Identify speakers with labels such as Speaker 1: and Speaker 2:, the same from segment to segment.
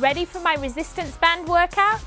Speaker 1: ready for my resistance band workout?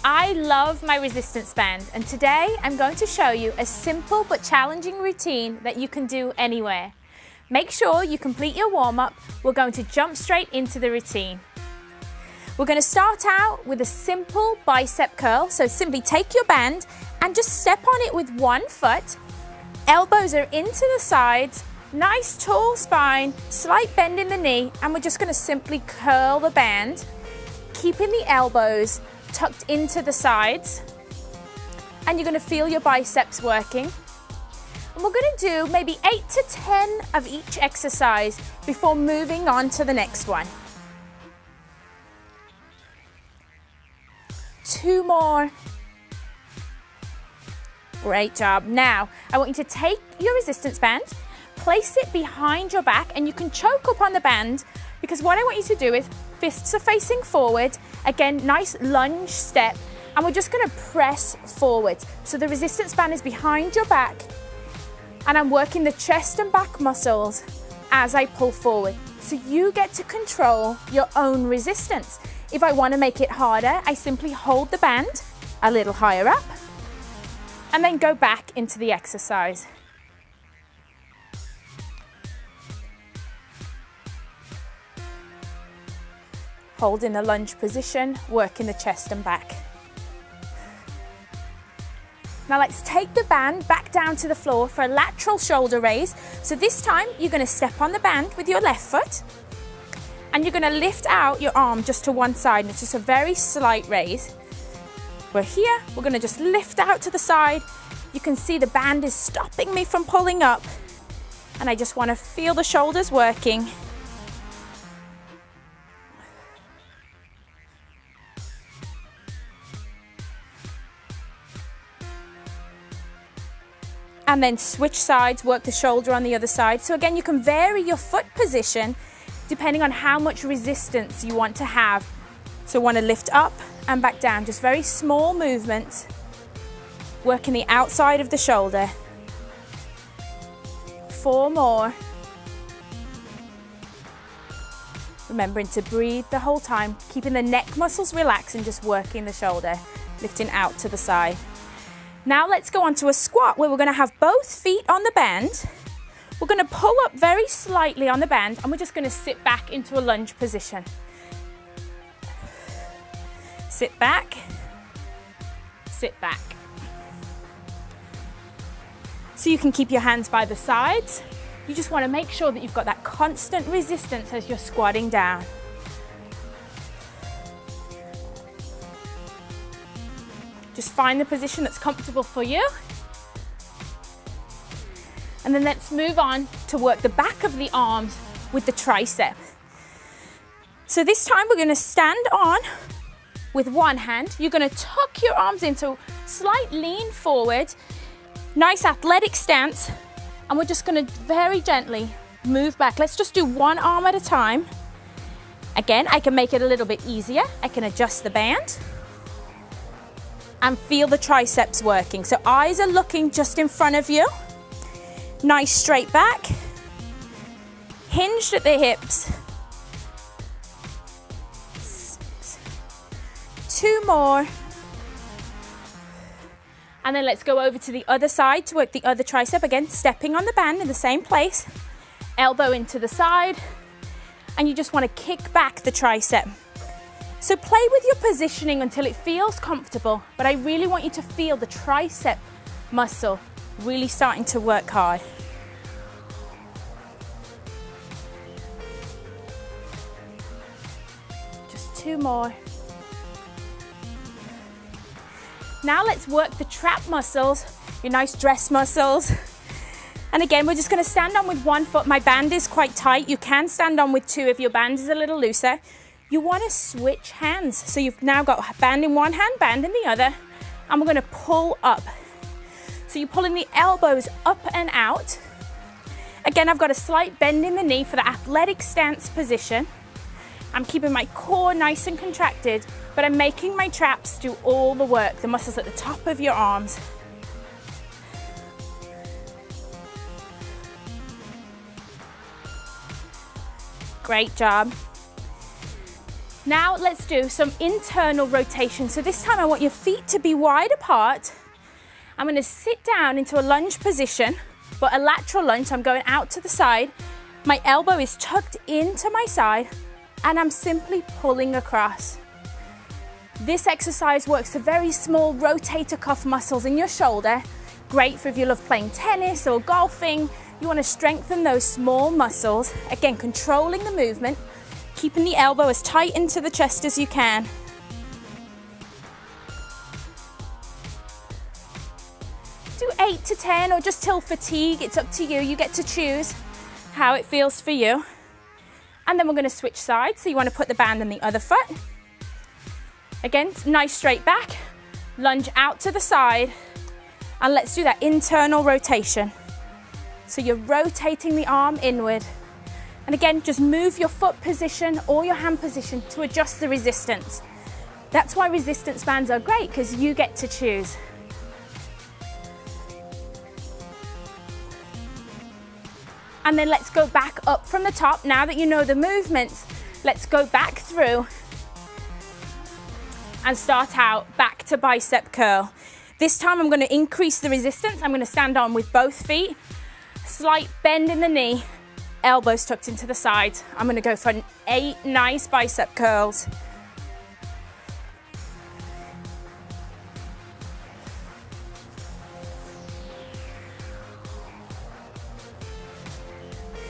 Speaker 1: I love my resistance band, and today I'm going to show you a simple but challenging routine that you can do anywhere. Make sure you complete your warm-up. We're going to jump straight into the routine. We're going to start out with a simple bicep curl. So simply take your band and just step on it with one foot. Elbows are into the sides, nice tall spine, slight bend in the knee, and we're just going to simply curl the band, keeping the elbows tucked into the sides, and you're going to feel your biceps working. And we're going to do maybe 8 to 10 of each exercise before moving on to the next one. 2 more. Great job. Now, I want you to take your resistance band, place it behind your back, and you can choke up on the band, because what I want you to do is fists are facing forward. Again, nice lunge step, and we're just going to press forward. So the resistance band is behind your back, and I'm working the chest and back muscles as I pull forward. So you get to control your own resistance. If I want to make it harder, I simply hold the band a little higher up and then go back into the exercise. Hold in the lunge position, working the chest and back. Now let's take the band back down to the floor for a lateral shoulder raise. So this time you're going to step on the band with your left foot, and you're going to lift out your arm just to one side, and it's just a very slight raise. We're here, we're going to just lift out to the side. You can see the band is stopping me from pulling up, and I just want to feel the shoulders working. And then switch sides, work the shoulder on the other side. So again, you can vary your foot position depending on how much resistance you want to have. So want to lift up and back down, just very small movements, working the outside of the shoulder. 4 more. Remembering to breathe the whole time, keeping the neck muscles relaxed and just working the shoulder, lifting out to the side. Now let's go on to a squat where we're going to have both feet on the band. We're going to pull up very slightly on the band, and we're just going to sit back into a lunge position. Sit back, sit back. So you can keep your hands by the sides. You just want to make sure that you've got that constant resistance as you're squatting down. Just find the position that's comfortable for you. And then let's move on to work the back of the arms with the tricep. So this time we're going to stand on with one hand. You're going to tuck your arms into slight lean forward, nice athletic stance, and we're just going to very gently move back. Let's just do one arm at a time. Again, I can make it a little bit easier. I can adjust the band and feel the triceps working. So eyes are looking just in front of you. Nice straight back, hinged at the hips. 2 more. And then let's go over to the other side to work the other tricep. Again, stepping on the band in the same place, elbow into the side, and you just want to kick back the tricep. So play with your positioning until it feels comfortable, but I really want you to feel the tricep muscle really starting to work hard. Just 2 more. Now let's work the trap muscles, your nice dress muscles. And again, we're just going to stand on with one foot. My band is quite tight. You can stand on with 2 if your band is a little looser. You want to switch hands. So you've now got band in one hand, band in the other, and we're going to pull up. So you're pulling the elbows up and out. Again, I've got a slight bend in the knee for the athletic stance position. I'm keeping my core nice and contracted, but I'm making my traps do all the work, the muscles at the top of your arms. Great job. Now let's do some internal rotation. So this time I want your feet to be wide apart. I'm going to sit down into a lunge position, but a lateral lunge, so I'm going out to the side. My elbow is tucked into my side and I'm simply pulling across. This exercise works the very small rotator cuff muscles in your shoulder. Great for if you love playing tennis or golfing. You want to strengthen those small muscles. Again, controlling the movement, keeping the elbow as tight into the chest as you can. Do 8 to 10 or just till fatigue. It's up to you. You get to choose how it feels for you. And then we're going to switch sides. So you want to put the band on the other foot. Again, nice straight back, lunge out to the side, and let's do that internal rotation. So you're rotating the arm inward. And again, just move your foot position or your hand position to adjust the resistance. That's why resistance bands are great, because you get to choose. And then let's go back up from the top. Now that you know the movements, let's go back through and start out back to bicep curl. This time I'm going to increase the resistance. I'm going to stand on with both feet, slight bend in the knee, elbows tucked into the sides. I'm going to go for 8 nice bicep curls.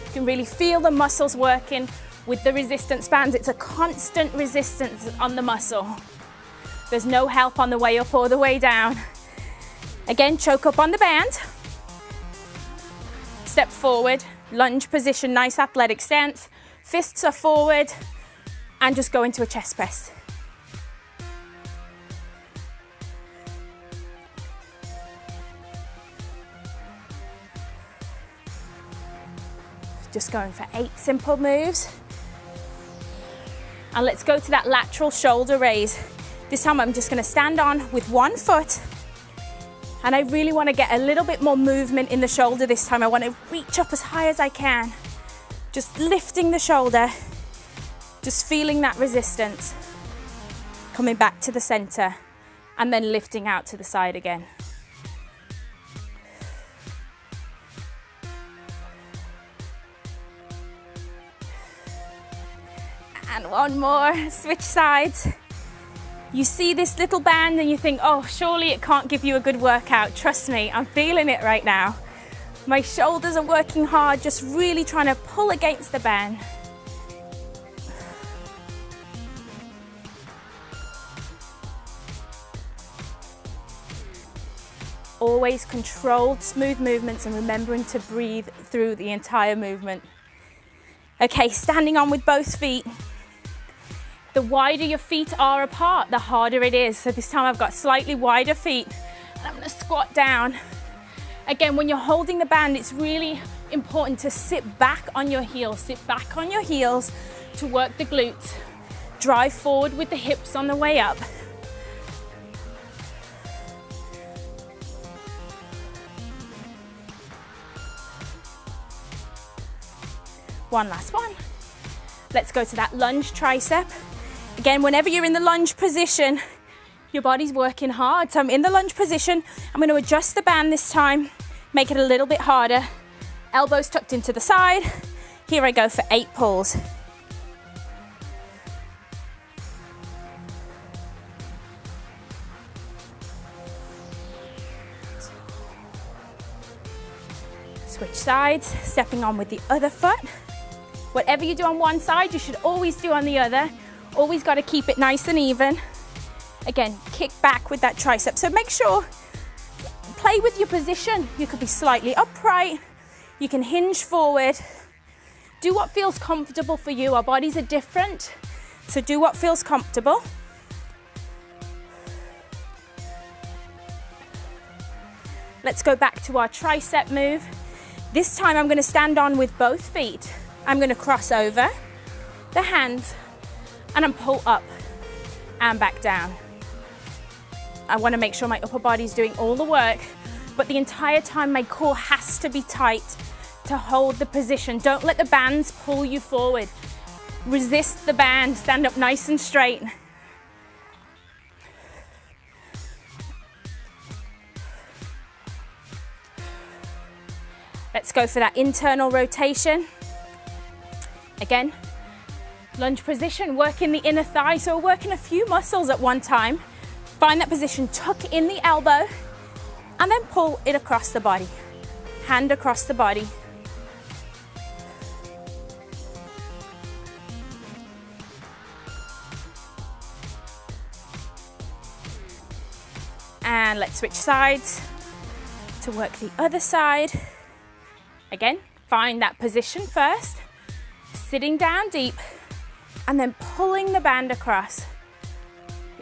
Speaker 1: You can really feel the muscles working with the resistance bands. It's a constant resistance on the muscle. There's no help on the way up or the way down. Again, choke up on the band. Step forward, lunge position, nice athletic stance. Fists are forward and just go into a chest press. Just going for 8 simple moves. And let's go to that lateral shoulder raise. This time I'm just going to stand on with one foot, and I really want to get a little bit more movement in the shoulder this time. I want to reach up as high as I can, just lifting the shoulder, just feeling that resistance, coming back to the center, and then lifting out to the side again. And one more, switch sides. You see this little band and you think, oh, surely it can't give you a good workout. Trust me, I'm feeling it right now. My shoulders are working hard, just really trying to pull against the band. Always controlled, smooth movements and remembering to breathe through the entire movement. Okay, standing on with both feet. The wider your feet are apart, the harder it is. So this time I've got slightly wider feet and I'm going to squat down. Again, when you're holding the band, it's really important to sit back on your heels. Sit back on your heels to work the glutes. Drive forward with the hips on the way up. One last one. Let's go to that lunge tricep. Again, whenever you're in the lunge position, your body's working hard. So I'm in the lunge position. I'm going to adjust the band this time, make it a little bit harder. Elbows tucked into the side. Here I go for 8 pulls. Switch sides, stepping on with the other foot. Whatever you do on one side, you should always do on the other. Always got to keep it nice and even. Again, kick back with that tricep. So make sure, play with your position. You could be slightly upright. You can hinge forward. Do what feels comfortable for you. Our bodies are different, so do what feels comfortable. Let's go back to our tricep move. This time I'm going to stand on with both feet. I'm going to cross over the hands and I'm pull up and back down. I want to make sure my upper body is doing all the work, but the entire time my core has to be tight to hold the position. Don't let the bands pull you forward. Resist the band, stand up nice and straight. Let's go for that internal rotation. Again, lunge position, working the inner thigh, so we're working a few muscles at one time. Find that position, tuck in the elbow, and then pull it across the body. Hand across the body. And let's switch sides to work the other side. Again, find that position first, sitting down deep, and then pulling the band across.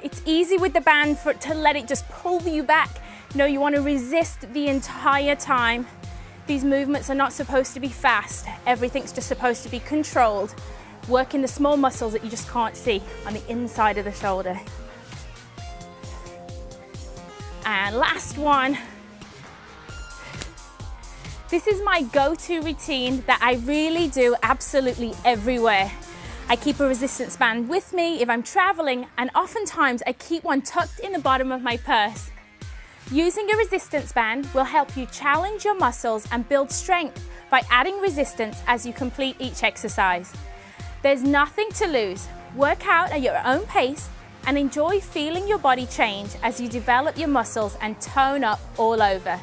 Speaker 1: It's easy with the band to let it just pull you back. No, you want to resist the entire time. These movements are not supposed to be fast. Everything's just supposed to be controlled. Working the small muscles that you just can't see on the inside of the shoulder. And last one. This is my go-to routine that I really do absolutely everywhere. I keep a resistance band with me if I'm traveling, and oftentimes I keep one tucked in the bottom of my purse. Using a resistance band will help you challenge your muscles and build strength by adding resistance as you complete each exercise. There's nothing to lose. Work out at your own pace and enjoy feeling your body change as you develop your muscles and tone up all over.